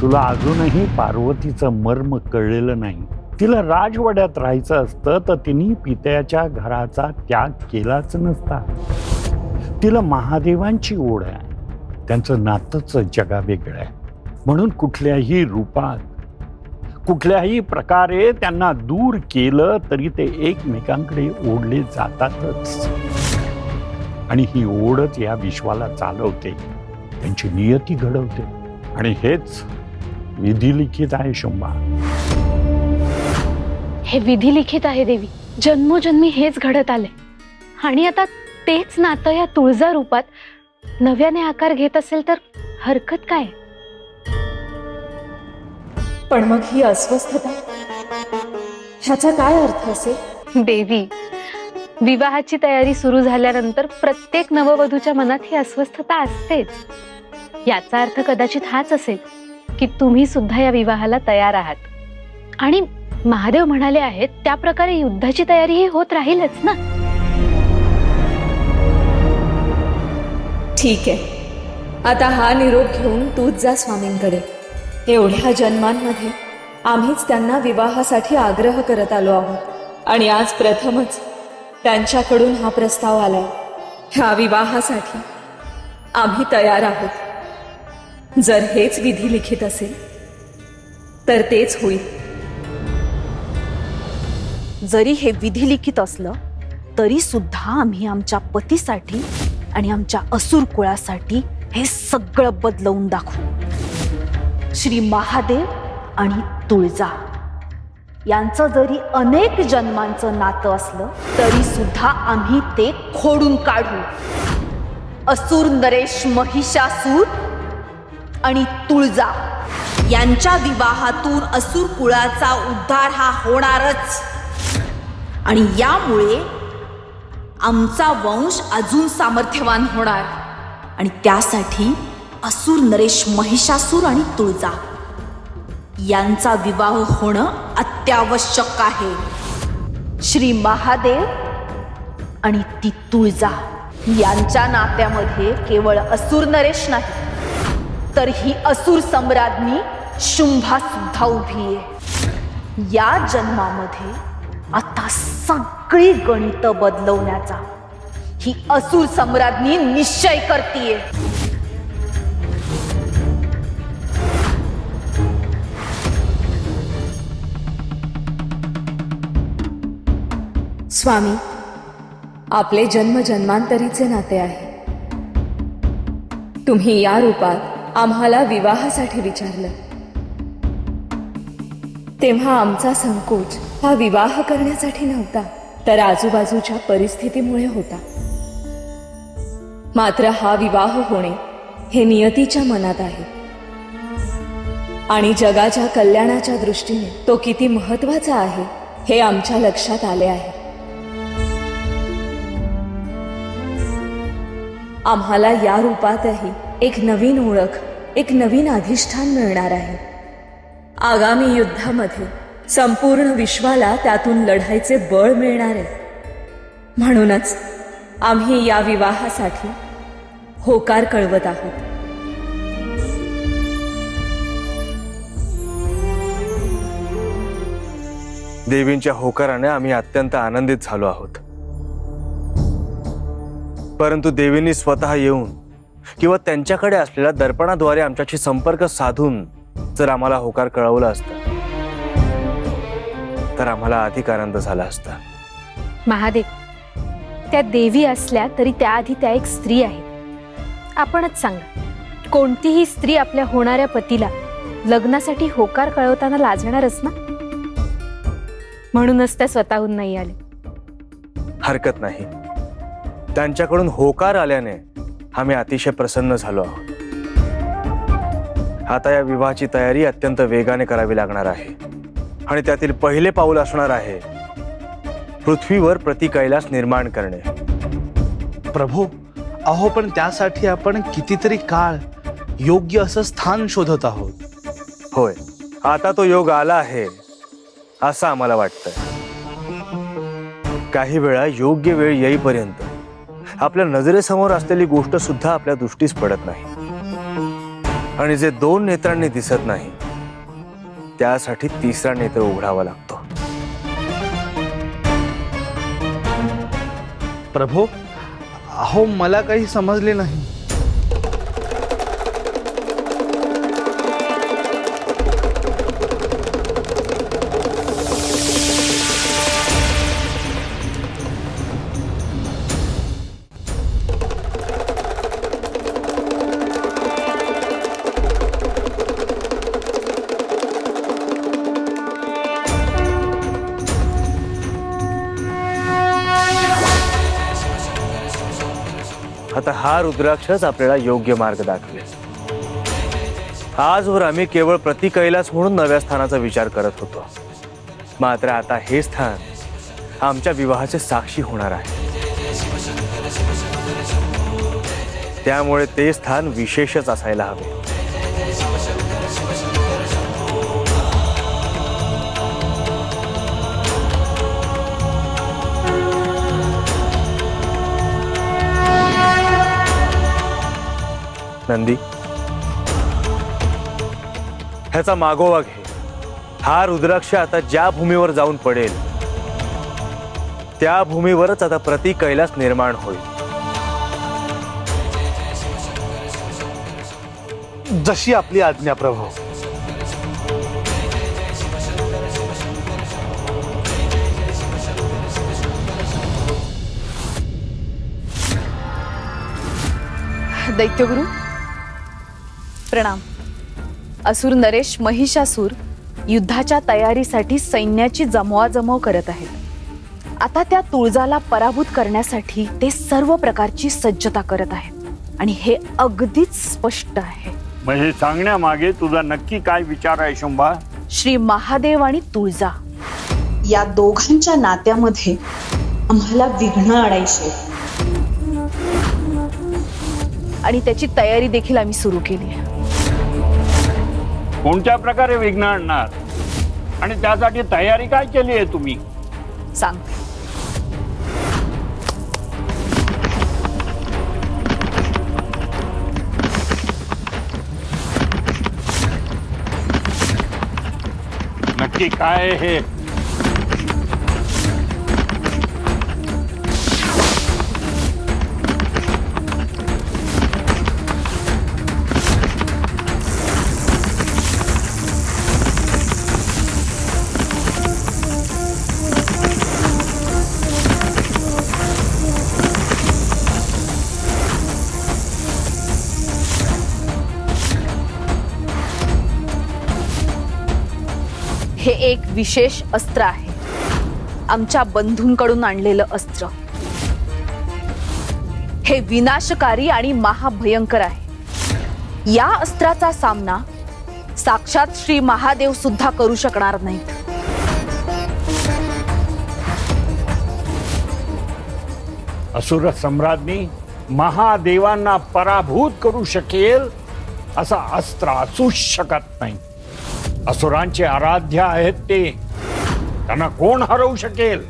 तुला अजूनही पार्वतीचं मर्म कळलेलं नाही. तिला राजवाड्यात राहायचं असतं तर तिने पित्याच्या घराचा त्याग केलाच नसता. तिला महादेवांची ओढ आहे. त्यांचं नातंच जगावेगळं आहे. म्हणून कुठल्याही रूपात कुठल्याही प्रकारे त्यांना दूर केलं तरी ते एकमेकांकडे ओढले जातातच. आणि ही ओढच या विश्वाला चालवते, त्यांची नियती घडवते. आणि हेच विधिलिखित आहे शुंभा. हे विधिलिखित आहे देवी. जन्मोजन्मी हेच घडत आले आणि आता तेच नातं या तुळजा रूपात नव्याने आकार घेत असेल तर हरकत काय? पण मग ही अस्वस्थता, ह्याचा काय अर्थ असेल? देवी, विवाहाची तयारी सुरू झाल्यानंतर प्रत्येक नववधूच्या मनात ही अस्वस्थता असतेच. याचा अर्थ कदाचित हाच असेल की तुम्ही सुद्धा या विवाहाला तयार आहात. आणि महादेव म्हणाले आहेत त्या प्रकारे युद्धाची तयारी ही होत राहीलच ना. ठीक आहे, आता हा निरोप घेऊन तूच जा स्वामींकडे. एवढ्या जन्मांमध्ये आम्हीच त्यांना विवाहासाठी आग्रह करत आलो आहोत आणि आज प्रथमच त्यांच्याकडून हा प्रस्ताव आलाय. ह्या विवाहासाठी आम्ही तयार आहोत. जर हेच विधी लिखित असेल तर तेच होईल. जरी हे विधिलिखित असलं तरी सुद्धा आम्ही आमच्या पतीसाठी आणि आमच्या असुर कुळासाठी हे सगळं बदलवून दाखवू. श्री महादेव आणि तुळजा यांचं जरी अनेक जन्मांचं नातं असलं तरी सुद्धा आम्ही ते खोडून काढू. असुर नरेश महिषासूर आणि तुळजा यांच्या विवाहातून असुर कुळाचा उद्धार हा होणारच. आणि यामुळे आमचा वंश अजून सामर्थ्यवान होणार. आणि त्यासाठी असुर नरेश महिषासूर आणि तुळजा यांचा विवाह होणं अत्यावश्यक आहे. श्री महादेव आणि ती तुळजा यांच्या नात्यामध्ये केवळ असुर नरेश नाही तर ही असुर सम्राज्ञी शुंभा सुद्धा उभी आहे. या जन्मामध्ये आता सगळी गणित बदलवण्याचा ही असुर सम्राज्ञी निश्चय करतीये. स्वामी, आपले जन्म जन्मांतरीचे नाते आहे. तुम्ही या रूपात आम्हाला विवाहासाठी विचारलं तेव्हा आमचा संकोच हा विवाह करण्यासाठी नव्हता तर आजूबाजूच्या परिस्थितीमुळे होता. मात्र हा विवाह होणे हे नियतीच्या मनात आहे आणि जगाच्या कल्याणाच्या दृष्टीने तो किती महत्वाचा आहे हे आमच्या लक्षात आले आहे. आम्हाला या रूपातही एक नवीन ओळख, एक नवीन अधिष्ठान मिळणार आहे. आगामी युद्धामध्ये संपूर्ण विश्वाला त्यातून लढायचे बळ मिळणार आहे. म्हणूनच आम्ही या विवाहासाठी होकार कळवत आहोत. देवींच्या होकाराने आम्ही अत्यंत आनंदित झालो आहोत. परंतु देवींनी स्वतः येऊन किंवा त्यांच्याकडे असलेल्या दर्पणाद्वारे आमच्याशी संपर्क साधून जर आम्हाला होकार कळवला असता तर आम्हाला अधिक आनंद झाला असता. महादेव, त्या देवी असल्या तरी त्याआधी त्या एक स्त्री आहेत. आपणच सांगा, कोणतीही स्त्री आपल्या होणाऱ्या पतीला लग्नासाठी होकार कळवताना लाजणारच ना. म्हणूनच त्या स्वतःहून नाही आले. हरकत नाही, त्यांच्याकडून होकार आल्याने आम्ही अतिशय प्रसन्न झालो आहोत. आता या विवाहाची तयारी अत्यंत वेगाने करावी लागणार आहे आणि त्यातील पहिले पाऊल असणार आहे पृथ्वीवर प्रतिकैलास निर्माण करणे. प्रभू, अहो पण त्यासाठी आपण कितीतरी काळ योग्य असं स्थान शोधत आहोत. होय, आता तो योग आला आहे असं आम्हाला वाटतंय. काही वेळा योग्य वेळ येईपर्यंत आपल्या नजरेसमोर असलेली गोष्ट सुद्धा आपल्या दृष्टीस पडत नाही. आणि जे 2 नेत्रांनी दिसत नाही त्यासाठी 3रा नेत्र उघडावा लागतो. प्रभो, अहो मला काही समजले नाही. आता हा रुद्राक्षच आपल्याला योग्य मार्ग दाखवेल. आजवर आम्ही केवळ प्रति कैलास म्हणून नव्या स्थानाचा विचार करत होतो, मात्र आता हे स्थान आमच्या विवाहाचे साक्षी होणार आहे. त्यामुळे ते स्थान विशेषच असायला हवे. नंदी, ह्याचा मागोवा घे. हा रुद्राक्ष आता ज्या भूमीवर जाऊन पडेल त्या भूमीवरच आता प्रति कैलास निर्माण होईल. जशी आपली आज्ञा प्रभो. दैत्यगुरु प्रणाम. असुर नरेश महिषासूर युद्धाच्या तयारीसाठी सैन्याची जमवाजमव करत आहेत. आता त्या तुळजाला पराभूत करण्यासाठी ते सर्व प्रकारची सज्जता करत आहेत आणि हे अगदीच स्पष्ट आहे. मग हे सांगण्यामागे तुझा नक्की काय विचार आहे शुंभा? श्री महादेव आणि तुळजा या दोघांच्या नात्यामध्ये आम्हाला विघ्न आणायचे आणि त्याची तयारी देखील आम्ही सुरू केली आहे. कोणत्या प्रकारे विघ्न आणणार आणि त्यासाठी तयारी काय केली आहे तुम्ही? सांगते. नक्की काय आहे हे? हे एक विशेष अस्त्र आहे, आमच्या बंधूंकडून आणलेलं अस्त्र. हे विनाशकारी आणि महाभयंकर आहे. या अस्त्राचा सामना साक्षात श्री महादेव सुद्धा करू शकणार नाहीत. असुर सम्राज्ञी महादेवांना पराभूत करू शकेल असा अस्त्र असूच शकत नाही. असुरांचे आराध्य आहेत ते, त्यांना कोण हरवू शकेल?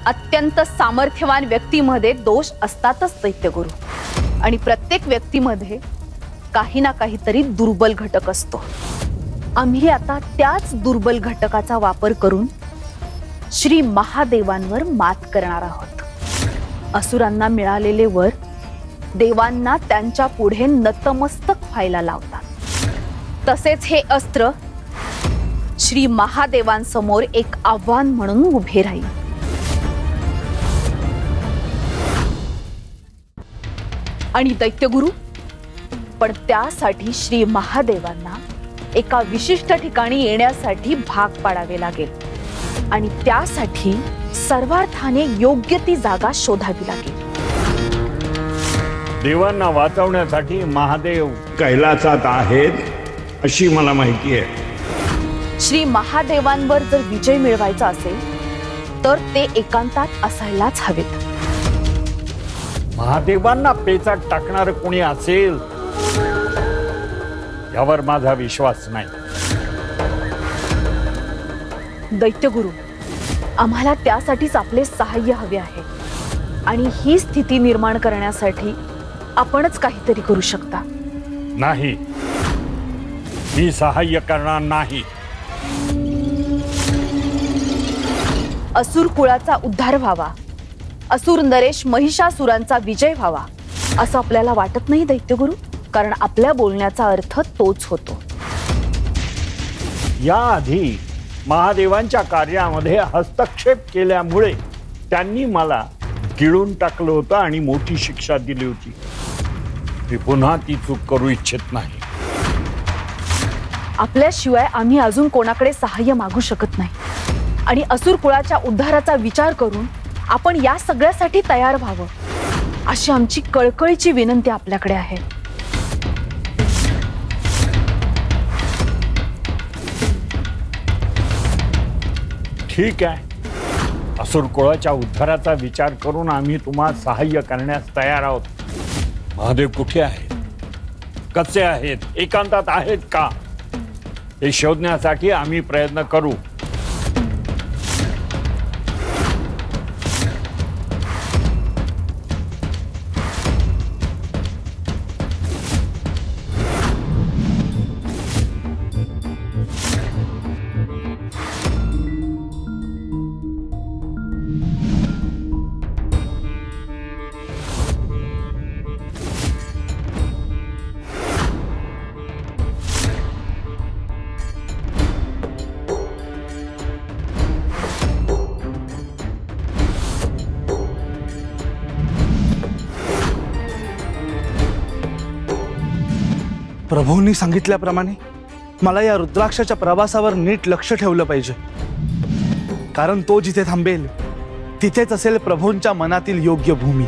अत्यंत सामर्थ्यवान व्यक्तीमध्ये दोष असतातच दैत्यगुरु, आणि प्रत्येक व्यक्तीमध्ये काही ना काहीतरी दुर्बल घटक असतो. आम्ही आता त्याच दुर्बल घटकाचा वापर करून श्री महादेवांवर मात करणार आहोत. असुरांना मिळालेले वर देवांना त्यांच्या पुढे नतमस्तक व्हायला लावतात. तसेच हे अस्त्र श्री महादेवांसमोर एक आव्हान म्हणून उभे राहील. आणि दैत्यगुरु, पण त्यासाठी श्री महादेवांना एका विशिष्ट ठिकाणी येण्यासाठी भाग पाडावे लागेल आणि त्यासाठी सर्वार्थाने योग्य ती जागा शोधावी लागेल. देवांना वाचवण्यासाठी महादेव कैलासात आहेत अशी मला माहिती आहे. श्री महादेवांवर जर विजय मिळवायचा असेल तर ते एकांतात असायलाच हवेत. महादेवांना पेचात टाकणार कोणी असेल यावर माझा विश्वास नाही. दैत्यगुरु, आम्हाला त्यासाठीच आपले सहाय्य हवे आहे आणि ही स्थिती निर्माण करण्यासाठी आपणच काहीतरी करू शकता. नाही, मी सहाय्य करणार नाही. असुर कुळाचा उद्धार व्हावा, असुर नरेश महिषासुरांचा विजय व्हावा असं आपल्याला वाटत नाही दैत्यगुरु? कारण आपल्या बोलण्याचा अर्थ तोच होतो. याआधी महादेवांच्या कार्यामध्ये हस्तक्षेप केल्यामुळे त्यांनी मला गिळून टाकलं होतं आणि मोठी शिक्षा दिली होती. मी पुन्हा ती चूक करू इच्छित नाही. आपल्याशिवाय आम्ही अजून कोणाकडे सहाय्य मागू शकत नाही आणि असुर कुळाच्या उद्धाराचा विचार करून आपण या सगळ्यासाठी तयार व्हावं अशी आमची कळकळीची विनंती आपल्याकडे आहे. ठीक आहे, असुर कुळाच्या उद्धाराचा विचार करून आम्ही तुम्हाला सहाय्य करण्यास तयार आहोत. महादेव कुठे आहेत, कसे आहेत, एकांतात आहेत का, हे शोधण्यासाठी आम्ही प्रयत्न करू. प्रभूंनी सांगितल्याप्रमाणे मला या रुद्राक्षाच्या प्रवासावर नीट लक्ष ठेवलं पाहिजे, कारण तो जिथे थांबेल तिथेच असेल प्रभूंच्या मनातील योग्य भूमी.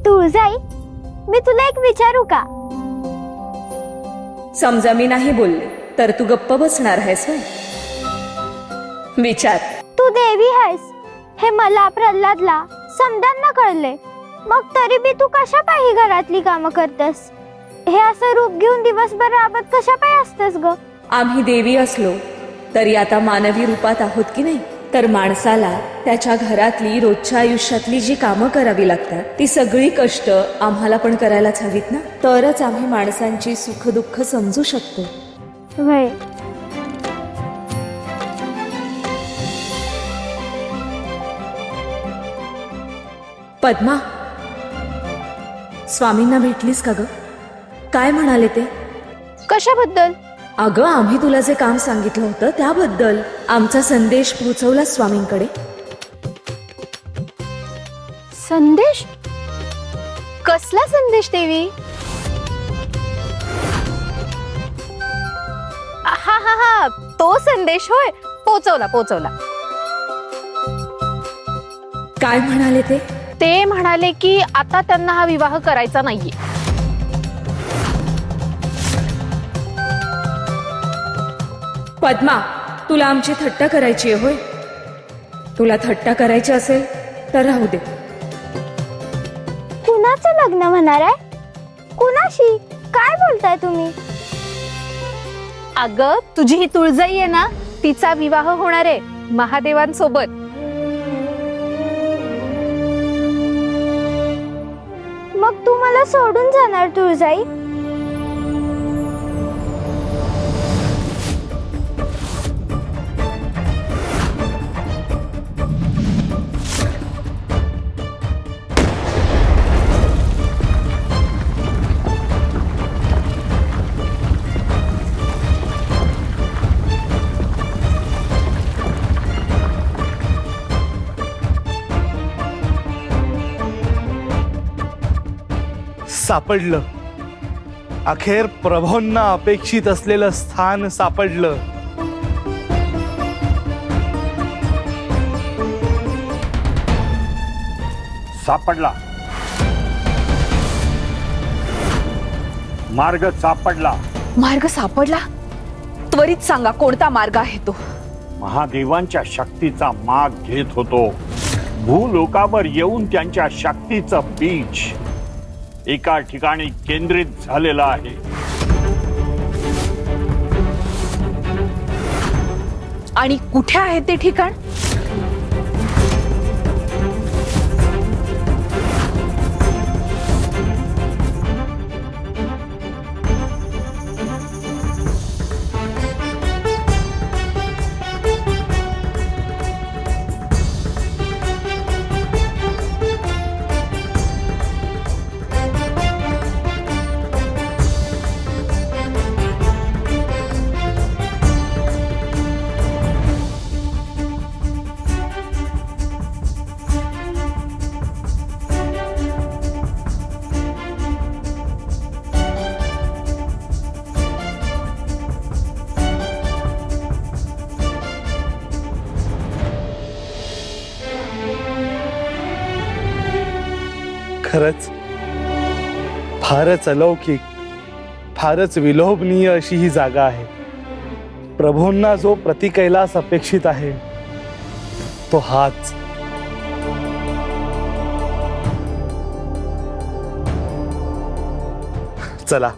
तुळजाई, मी तुला एक विचारू का? समजा मी नाही बोलले तर तू गप्प बसणार आहेस होय? विचार. तू देवी आहेस हे मला प्रल्हादला समजांना कळले, मग तरी बी तू कशा पायी घरातली कामं करतेस? हे असं रूप घेऊन दिवसभर राबत कशा पाय असतेस ग? आम्ही देवी असलो तरी आता मानवी रूपात आहोत की नाही, तर माणसाला त्याच्या घरातली रोजच्या आयुष्यातली जी कामं करावी लागतात ती सगळी कष्ट आम्हाला पण करायलाच हवीत ना, तरच आम्ही माणसांची सुखदुःख समजू शकतो. वय पद्मा, स्वामींना भेटलीस का ग? काय म्हणाले ते? कशाबद्दल? अगं, आम्ही तुला जे काम सांगितलं होतं त्याबद्दल. आमचा संदेश पोहोचवला स्वामींकडे? संदेश? कसला संदेश देवी? हा हा हा, तो संदेश होय. पोचवला. काय म्हणाले ते? ते म्हणाले की आता त्यांना हा विवाह करायचा नाहीये. पद्मा, तुला आमची थट्टा करायची आहे होय? तुला थट्टा करायची असेल तर राहू दे. कुणाचं लग्न होणार आहे? कुणाशी? काय बोलताय तुम्ही? अगं, तुझी ही तुळजाई आहे ना, तिचा विवाह होणार आहे महादेवांसोबत. मग तू मला सोडून जाणार तुळजाई? सापडलं. अखेर प्रभूंना अपेक्षित असलेलं स्थान सापडलं. सापडला. मार्ग सापडला. मार्ग सापडला? त्वरित सांगा, कोणता मार्ग आहे तो? महादेवांच्या शक्तीचा माग घेत होतो. भूलोकावर येऊन त्यांच्या शक्तीचं बीज एका ठिकाणी केंद्रित झालेलं आहे. आणि कुठे आहे ते ठिकाण? खरंच फारच अलौकिक, फारच विलोभनीय अशी ही जागा आहे. प्रभूंना जो प्रतिकैलास अपेक्षित आहे तो हाच. चला,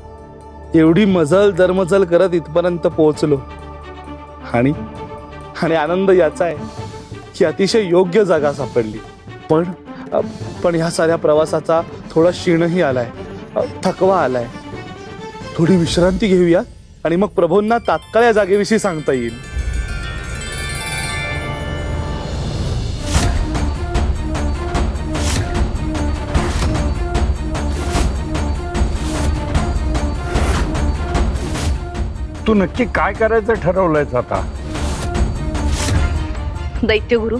एवढी मजल दरमजल करत इथपर्यंत पोहोचलो आणि आनंद याचा आहे की अतिशय योग्य जागा सापडली. पण ह्या साऱ्या प्रवासाचा थोडा क्षीणही आलाय, थकवा आलाय. थोडी विश्रांती घेऊया आणि मग प्रभूंना तात्काळ या जागेविषयी सांगता येईल. तू नक्की काय करायचं ठरवलंयस आता? दैत्यगुरु,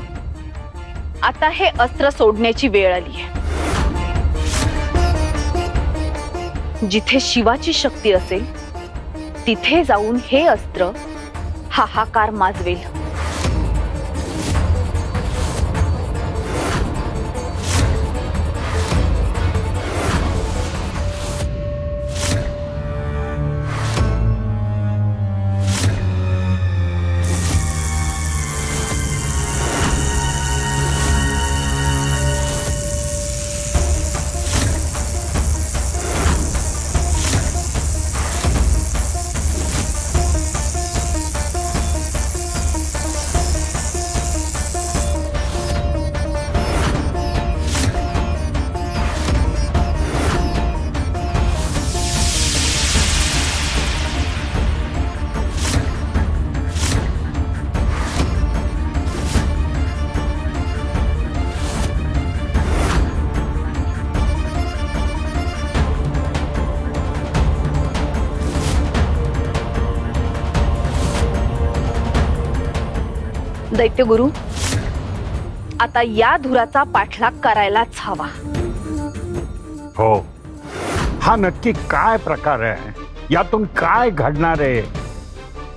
आता हे अस्त्र सोडण्याची वेळ आली आहे. जिथे शिवाची शक्ती असेल तिथे जाऊन हे अस्त्र हाहाकार माजवेल. दैत्यगुरु, आता या धुराचा पाठलाग करायलाच हवा. हो, हा नक्की काय प्रकार आहे, यातून काय घडणार आहे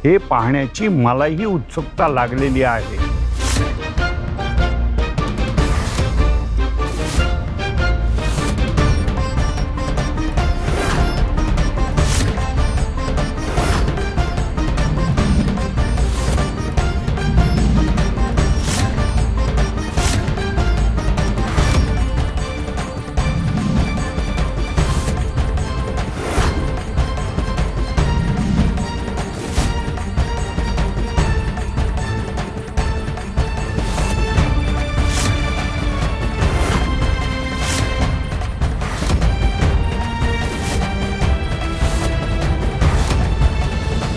हे पाहण्याची मलाही उत्सुकता लागलेली आहे.